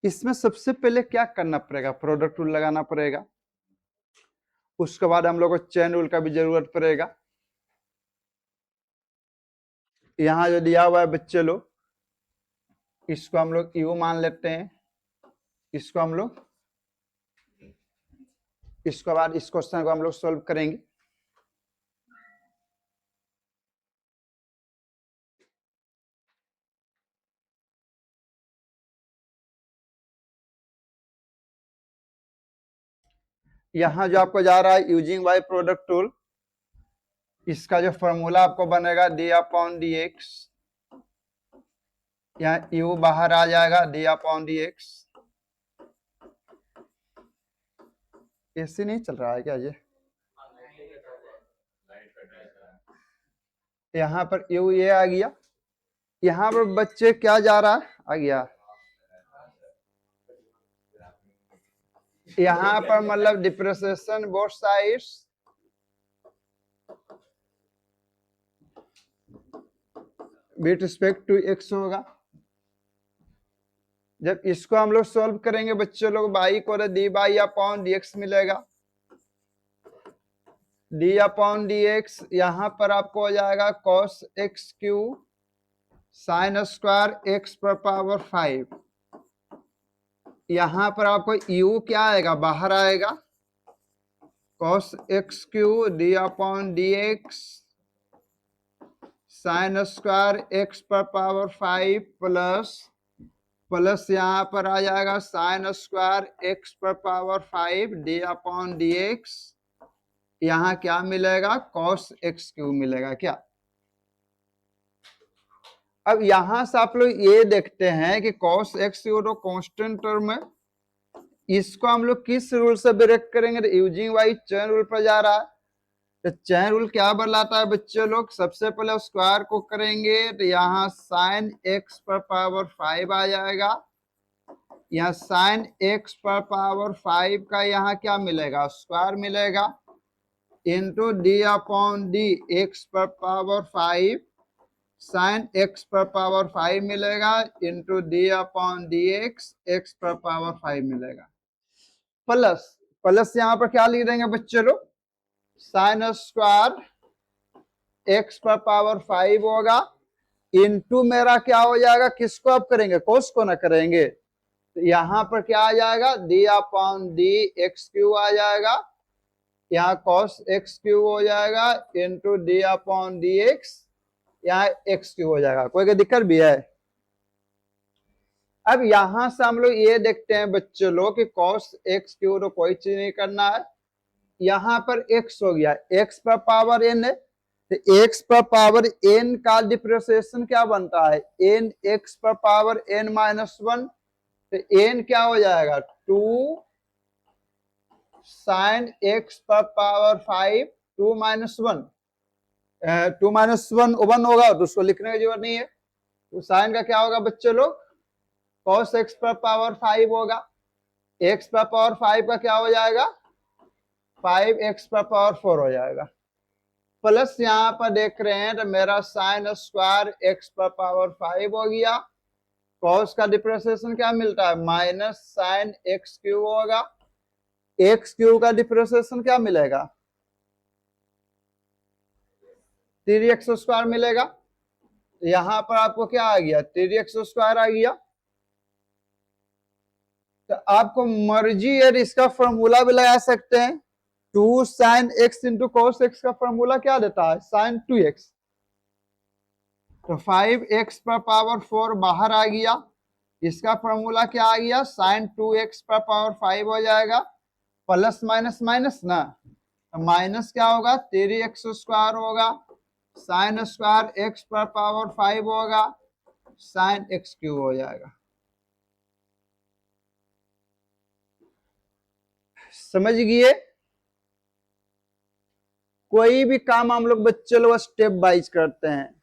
इसमें सबसे पहले क्या करना पड़ेगा, प्रोडक्ट रूल लगाना पड़ेगा। उसके बाद हम लोग को चेन रूल का भी जरूरत पड़ेगा। यहाँ जो दिया हुआ है बच्चे लोग, इसको हम लोग यू मान लेते हैं, इसको हम लोग, इसके बाद इस क्वेश्चन को हम लोग सॉल्व करेंगे। यहाँ जो आपको जा रहा है यूजिंग बाय प्रोडक्ट रूल, इसका जो फॉर्मूला आपको बनेगा डी अपॉन डी एक्स, यहाँ यू बाहर आ जाएगा, डी अपॉन डी एक्स। ऐसे नहीं चल रहा है क्या ये? यहाँ पर यू ये आ गया, यहाँ पर बच्चे क्या जा रहा है, आ गया। यहाँ पर मतलब depreciation both sides with respect to x होगा। जब इसको हम लोग सॉल्व करेंगे बच्चों लोग, बाई को D y upon d x मिलेगा, डी अपॉन डी एक्स। यहाँ पर आपको हो जाएगा cos x Q sine square x पर पावर 5। यहाँ पर आपको u क्या आएगा, बाहर आएगा, cos x Q D upon d x sine square x पर पावर 5 प्लस यहाँ पर आ जाएगा साइन स्क्वायर एक्स पर power 5 D upon d x. यहाँ क्या मिलेगा, कॉस एक्स क्यू मिलेगा क्या। अब यहां से आप लोग ये देखते हैं कि कॉस एक्स क्यू तो कांस्टेंट टर्म है, इसको हम लोग किस रूल से ब्रेक करेंगे, तो यूजिंग बाई चेन रूल पर जा रहा है। तो चेन रूल क्या बतलाता है बच्चे लोग, सबसे पहले स्क्वायर को करेंगे तो यहाँ साइन एक्स पर पावर 5 आ जाएगा, यहाँ साइन एक्स पर पावर 5 का यहाँ क्या मिलेगा, स्क्वायर मिलेगा, into d upon d x पर पावर 5 साइन एक्स पर पावर 5 मिलेगा, into d upon d x x पर पावर 5 मिलेगा, प्लस यहाँ पर क्या लिख देंगे बच्चे लोग, साइन स्क्वायर एक्स पर पावर 5 होगा, इनटू मेरा क्या हो जाएगा, किसको आप करेंगे, कोस को ना करेंगे, तो यहाँ पर क्या आ जाएगा, d upon d x q आ जाएगा, यहाँ कॉस एक्स क्यू हो जाएगा, into d upon d x, यहाँ एक्स क्यू हो जाएगा। कोई दिक्कत भी है? अब यहां से हम लोग ये देखते हैं बच्चे लोग कि कॉस एक्स क्यू तो कोई चीज नहीं करना है, यहाँ पर x हो गया, x पर पावर n है, तो x पर पावर n का डिप्रेसिएशन क्या बनता है, n x पर पावर n माइनस 1, तो n क्या हो जाएगा 2 साइन x पर पावर 5, 2 माइनस 1, 2 माइनस 1 1 होगा तो उसको लिखने की जरूरत नहीं है, तो साइन का क्या होगा बच्चे लोग, cos x पर पावर 5 होगा, x पर पावर 5 का क्या हो जाएगा, 5x पर पावर 4 हो जाएगा, प्लस यहाँ पर देख रहे हैं तो मेरा साइन स्क्वायर x पर पावर 5 हो गया, कॉस का डिप्रेसिएशन क्या मिलता है, माइनस साइन एक्स क्यू होगा, एक्स क्यू का डिप्रेसिएशन क्या मिलेगा, 3x स्क्वायर मिलेगा, यहाँ पर आपको क्या आ गया, 3x स्क्वायर आ गया। तो आपको मर्जी है इसका फॉर्मूला भी लगा सकते हैं, 2 sine x into cos x का फॉर्मूला क्या देता है, साइन 2x, तो 5x पर पावर 4 बाहर आ गया, इसका फॉर्मूला क्या आ गया, साइन 2x पर पावर 5 हो जाएगा, प्लस माइनस माइनस ना, तो माइनस क्या होगा, 3x स्क्वायर होगा, साइन स्क्वायर x पर पावर 5 होगा, साइन एक्स क्यू हो जाएगा। समझ गए? कोई भी काम हम लोग बच्चे लोग स्टेप वाइज करते हैं।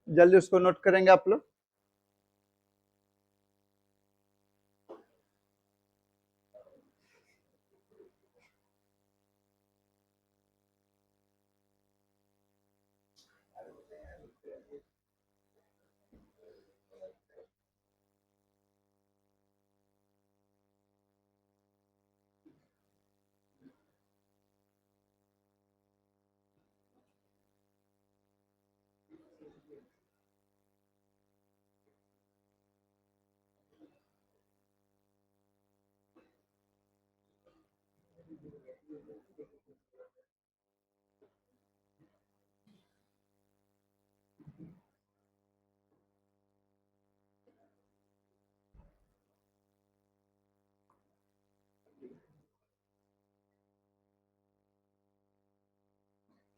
जल्दी उसको नोट करेंगे आप लोग।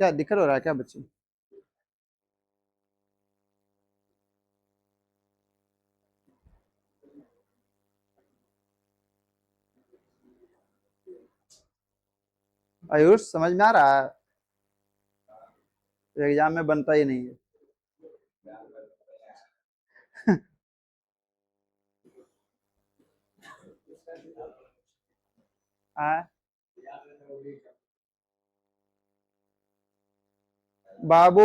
क्या दिक्कत हो रहा है क्या बच्चे? आयुष समझ में आ रहा है? एग्जाम में बनता ही नहीं है। बाबू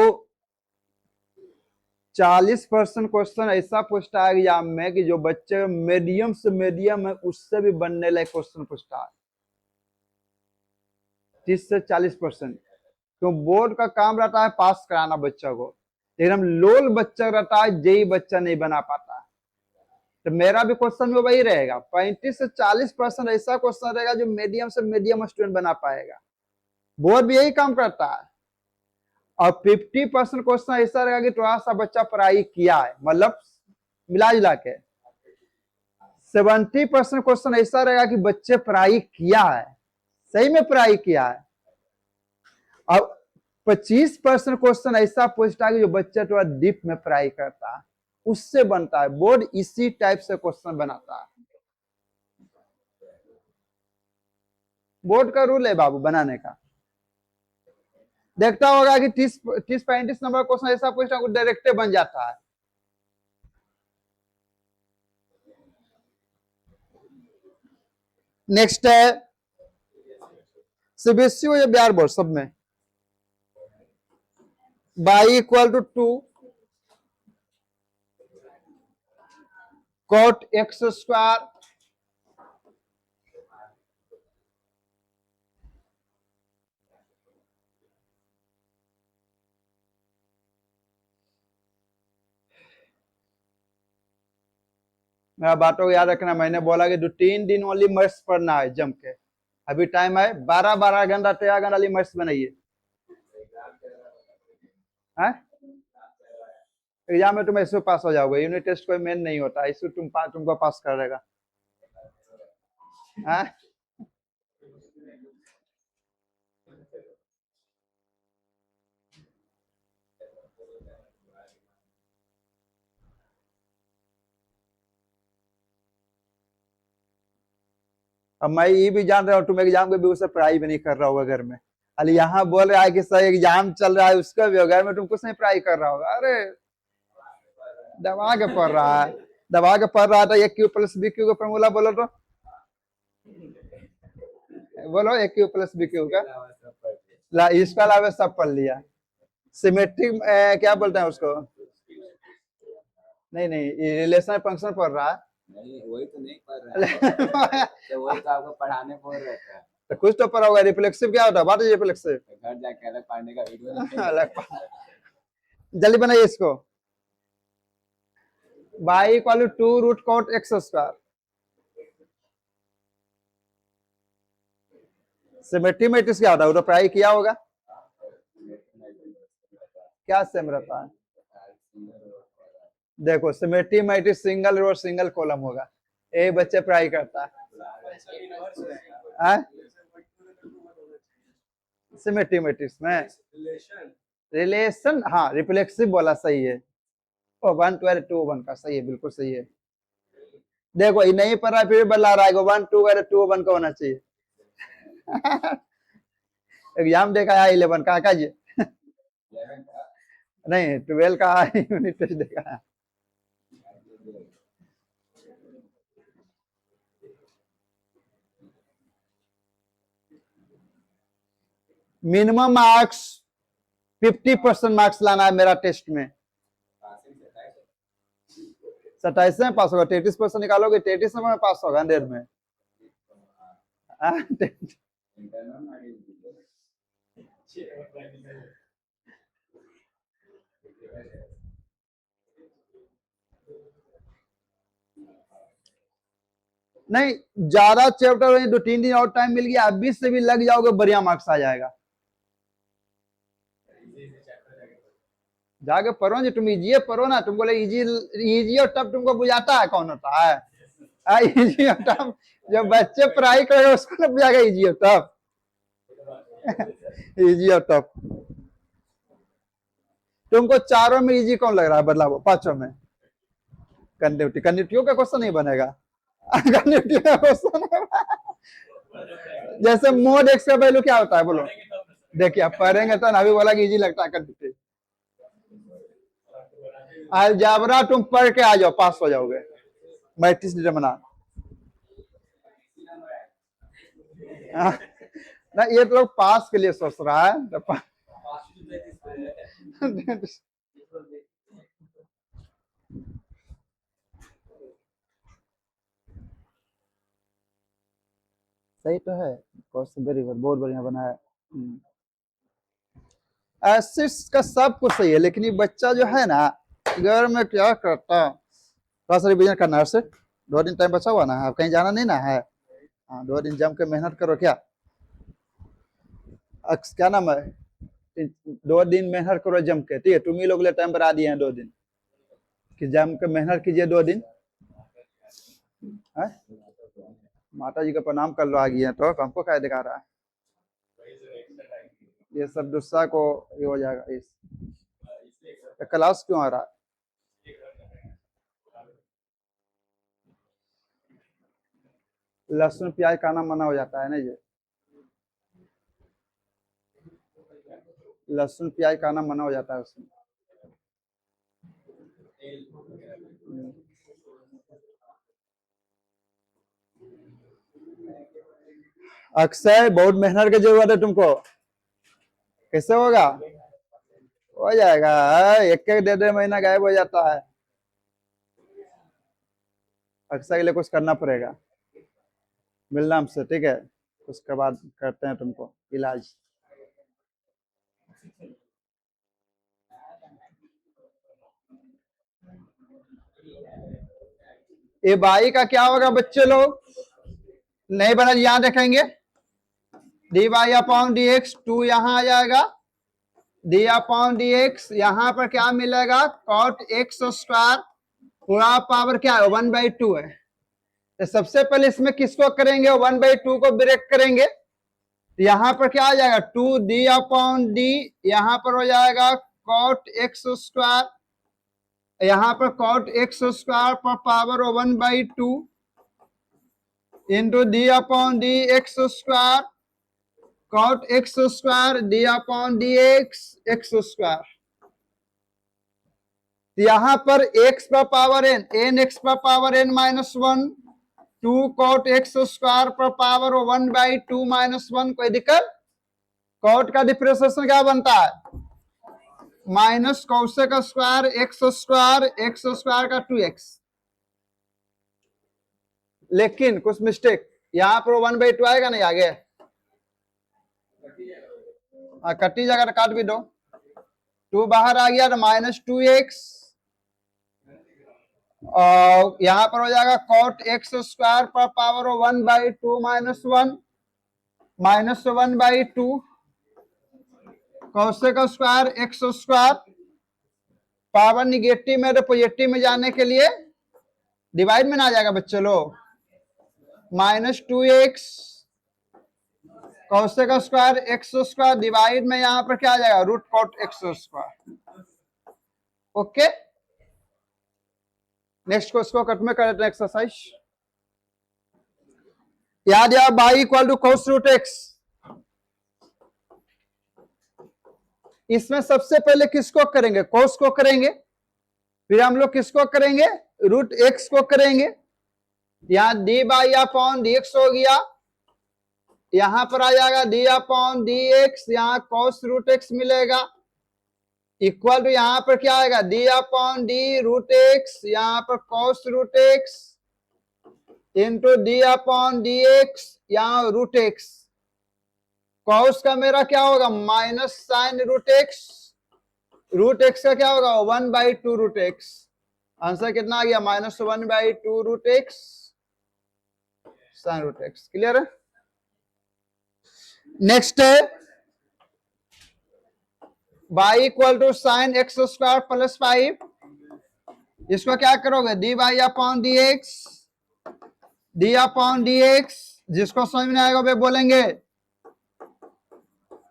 40% क्वेश्चन ऐसा पूछता है एग्जाम में कि जो बच्चे मीडियम से मीडियम है उससे भी बनने लायक क्वेश्चन पूछता है। 30 से 40%। तो बोर्ड का काम रहता है पास कराना बच्चा को, लेकिन लोल बच्चा रहता है जेई बच्चा नहीं बना पाता। तो मेरा भी क्वेश्चन में वही रहेगा, 35 से 40% ऐसा क्वेश्चन रहेगा जो मीडियम से मीडियम स्टूडेंट बना पाएगा। बोर्ड भी यही काम करता है। और 50% क्वेश्चन ऐसा रहेगा कि थोड़ा सा बच्चा पढ़ाई किया है, मतलब मिला जुला के। 70% क्वेश्चन ऐसा रहेगा कि बच्चे पढ़ाई किया है, सही में पढ़ाई किया है। और 25% क्वेश्चन ऐसा पूछता है कि जो बच्चा थोड़ा डीप में पढ़ाई करता है, उससे बनता है। बोर्ड इसी टाइप से क्वेश्चन बनाता है। बोर्ड का रूल है बाबू बनाने का। देखता होगा कि 30-35 नंबर क्वेश्चन ऐसा पूछता है डायरेक्ट बन जाता है। नेक्स्ट है सीबीएसई हो या बिहार बोर्ड, सब में y = 2 cot x²। मेरा बातों को याद रखना, मैंने बोला कि 2-3 दिन ओनली मैथ्स पढ़ना है जम के। अभी टाइम है 12-12 घंटा 13 घंटा वाली मैथ्स बनाइए। एग्जाम में तुम ऐसे पास हो जाओगे, यूनिट टेस्ट कोई मेन नहीं होता, ऐसे तुमको पास करेगा। अब मैं ये भी जान रहा हूँ तुम एग्जाम के भी उससे पढ़ाई भी नहीं कर रहा होगा घर में। अली यहाँ बोल रहा है कि सर एग्जाम चल रहा है उसका भी, घर में तुम कुछ नहीं पढ़ाई कर रहा होगा। अरे दबा के पढ़ रहा है, दबा के पढ़ रहा था। ए क्यू प्लस बी क्यू का फॉर्मूला बोलो तो, बोलो ए क्यू प्लस बी क्यू का। इसका अलावा सब पढ़ लिया। सिमेट्रिक क्या बोलते हैं उसको? नहीं नहीं, रिलेशन फंक्शन पढ़ रहा है। नहीं वही तो नहीं पढ़ रहा है। तो वही तो आपको पढ़ाने बोल रहे थे। तो कुछ तो पढ़ा होगा। रिफ्लेक्सिव क्या होता है? बात रिफ्लेक्सिव घर जाके अलग पढ़ने का वीडियो अलग। जल्दी बनाइए इसको। y = 2 √cot x²। Symmetry matrix क्या होता है? वो तो पढ़ाई किया होगा। क्या सेम रहता है? देखो symmetry matrix single row single column होगा, ये बच्चे पढ़ाई करता है। सिमेट्री मैट्रिक्स में रिलेशन, हाँ रिफ्लेक्सिव बोला सही है। 1 2 2 1 का सही है, बिल्कुल सही है। देखो ये नहीं पढ़ रहा फिर बदला रहा है 1 2 2 1 का होना चाहिए। एग्जाम देखा है 11 का जी। नहीं 12 का यूनिट टेस्ट देगा। मिनिमम मार्क्स 50% मार्क्स लाना है मेरा टेस्ट में। 27 में पास होगा, 33% निकालोगे, 33 में पास होगा 100 में। नहीं ज्यादा चैप्टर है, 2-3 दिन और टाइम मिल गया, 20 से भी लग जाओगे, बढ़िया मार्क्स आ जाएगा। जाके पढ़ो जी, तुम इजी पढ़ो ना, तुम बोले इजी और टफ तुमको बुझाता है, कौन होता है? इजी और टफ जब बच्चे पढ़ाई करेंगे उसको ना बुझाएगा इजी और टफ। इजी और टफ तुमको चारों में इजी कौन लग रहा है? बदलाव 5 में कंडक्टिव का क्वेश्चन नहीं बनेगा। कंडक्टिव का क्वेश्चन जैसे मोड एक्स का वैल्यू क्या होता है बोलो? देखिए आप पढ़ेंगे तो अभी बोला कि इजी लगता है कंडक्टिव। अलजेब्रा तुम पढ़ के आ जाओ, पास हो जाओगे। मैट्रिक्स डिटरमिनेंट ना, ये तो लोग पास के लिए सोच रहा है तो तो सही तो है, वेरी गुड, बहुत बढ़िया बना है। एसिड्स का सब कुछ सही है, लेकिन ये बच्चा जो है ना, अगर मैं क्या करता, थोड़ा सा रिविजन करना है। 2 दिन टाइम बचा हुआ ना, आप कहीं जाना नहीं ना है। हाँ 2 दिन जम के मेहनत करो। क्या नाम है, 2 दिन मेहनत करो जम के, ठीक है? तुम ही लोग ले टाइम बढ़ा दिए हैं 2 दिन कि जम के मेहनत कीजिए 2 दिन। है? माता जी का प्रणाम कर लो, आ गई है तो हमको क्या दिखा रहा है? ये सब गुस्सा को ये हो जाएगा। इस क्लास क्यों आ रहा है? लहसुन प्याज खाना मना हो जाता है ना, ये लहसुन प्याज खाना मना हो जाता है उसमें। अक्षय बहुत मेहनत की जरूरत है तुमको। कैसे होगा? हो जाएगा, 1-1 महीना गायब हो जाता है। अक्षय के लिए कुछ करना पड़ेगा, मिलना हमसे, ठीक है? उसके बाद करते हैं तुमको इलाज। ए बाई का क्या होगा बच्चे लोग? नहीं बना, यहां देखेंगे d y upon d x, 2 यहां आ जाएगा, डी अपॉन डी एक्स, यहां पर क्या मिलेगा? कॉट एक्स स्क्वायर, पूरा पावर क्या है? 1/2 है। तो सबसे पहले इसमें किसको करेंगे? 1/2 को ब्रेक करेंगे। यहां पर क्या आ जाएगा? 2 डी अपॉन डी, यहां पर हो जाएगा कॉट एक्स स्क्वायर, यहां पर कॉट एक्स स्क्वायर पर power 1/2 into d upon d x square, cot x square d upon d x square. यहां पर एक्स पर पावर एन एक्स पर power n-1, 2 cot x square पर पावर 1/2 -1। कोई दिक्कत? कॉट का डिफरेंशिएशन क्या बनता है? Minus cosec square x square का 2x। लेकिन कुछ मिस्टेक, यहां पर 1/2 आएगा नहीं आगे, कटी जगह काट भी दो, 2 बाहर आ गया तो -2x, और यहां पर हो जाएगा कॉट एक्स स्क्वायर पर power 1/2 -1 -1/2 cosec square x square, power negative में तो पॉजिटिव में जाने के लिए डिवाइड में ना आ जाएगा बच्चे लोग, -2x cosec square x square divide में यहां पर क्या आ जाएगा? Root cot x square. Okay, next को इसको कट में करते हैं एक्सरसाइज। याद या y equal to cos root x, इसमें सबसे पहले किसको करेंगे, कॉस को करेंगे, फिर हम लोग किसको करेंगे, रूट एक्स को करेंगे। यहां d y upon d x हो गया, यहां पर आ जाएगा डी अपॉन डी एक्स, यहां कॉस रूट एक्स मिलेगा, इक्वल टू यहां पर क्या आएगा, d upon d root x, यहां पर cos root x into d upon d x, यहां रूट एक्स, कॉस का मेरा क्या होगा माइनस साइन रूट एक्स का क्या होगा 1/2 रूट एक्स। आंसर कितना आ गया -1/2 root x sine root x. Clear है। नेक्स्ट है y equal to sine x square plus 5, इसको क्या करोगे d y upon d x, d upon d x, जिसको समझ में आएगा वे बोलेंगे।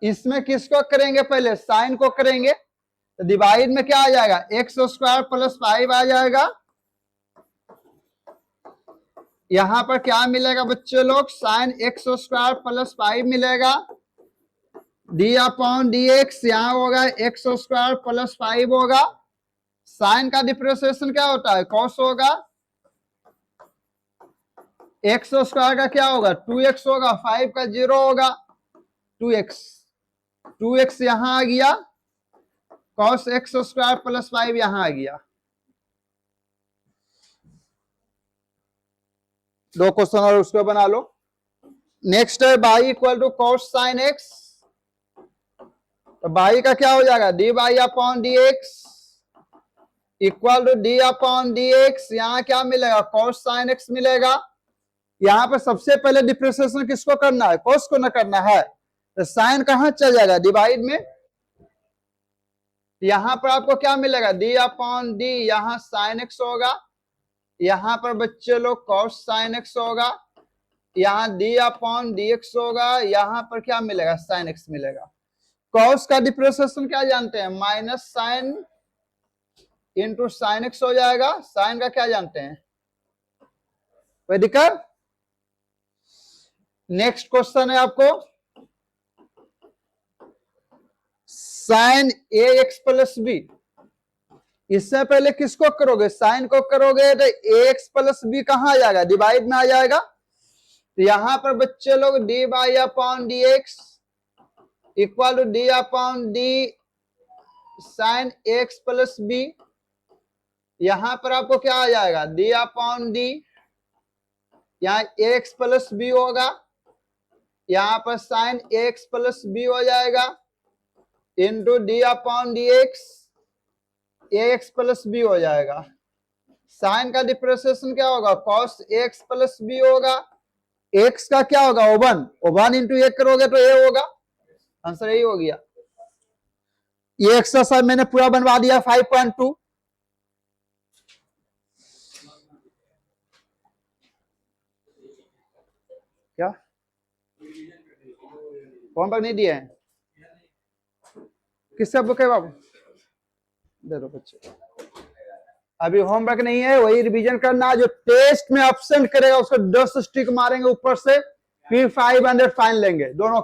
इसमें किसको करेंगे, पहले साइन को करेंगे, तो डिवाइड में क्या आ जाएगा एक्स स्क्वायर प्लस 5 आ जाएगा। यहां पर क्या मिलेगा बच्चे लोग, साइन एक्स स्क्वायर प्लस 5 मिलेगा, डी अपॉन डी एक्स यहां होगा एक्स स्क्वायर प्लस 5 होगा, साइन का डिफरेंशिएशन क्या होता है कॉस होगा, एक्स स्क्वायर का क्या होगा 2x होगा, 5 का 0 होगा, 2x यहां आ गया, कॉस एक्स स्क्वायर प्लस 5 यहां आ गया। दो क्वेश्चन और उसको बना लो। नेक्स्ट है y equal to cos sine x, तो बाई का क्या हो जाएगा d y upon d x equal to d upon d x, यहां क्या मिलेगा कॉस साइन एक्स मिलेगा। यहां पर सबसे पहले डिफरेंशिएशन किसको करना है, कॉस को ना करना है, तो साइन कहां चल जाएगा डिवाइड में, यहां पर आपको क्या मिलेगा डी अपॉन डी, यहां साइन एक्स होगा, यहां पर बच्चे लोग कॉस साइन एक्स होगा, यहां डी अपॉन डी एक्स होगा, यहां पर क्या मिलेगा साइन एक्स मिलेगा। कॉस का डिफरेंशिएशन क्या जानते हैं minus sine into sine x हो जाएगा, साइन का क्या जानते हैं कोई दिक्कत। नेक्स्ट क्वेश्चन है आपको sign a x plus B, इससे पहले किसको करोगे साइन को करोगे, तो ए एक्स प्लस बी कहां आ जाएगा डिवाइड में आ जाएगा, तो यहां पर बच्चे लोग d y upon d x equal to d upon d sine x plus b, यहां पर आपको क्या आ जाएगा डी अपॉन डी, यहां एक्स प्लस बी होगा, यहां पर साइन एक्स प्लस बी हो जाएगा into d upon d x plus b हो जाएगा। साइन का डिफरेंशिएशन क्या होगा कॉस एक्स प्लस बी होगा, एक्स का क्या होगा ओवन इंटू एक करोगे तो ए होगा, आंसर यही हो गया। ये एक्सरसाइज मैंने पूरा बनवा दिया 5.2। क्या होमवर्क नहीं दिए हैं, किससे बुक है बाबू, दे दो बच्चे। अभी होमवर्क नहीं है, वही रिवीजन करना, जो टेस्ट में एब्सेंट करेगा उसको 10 स्टिक मारेंगे ऊपर से, फिर 500 फाइन लेंगे दोनों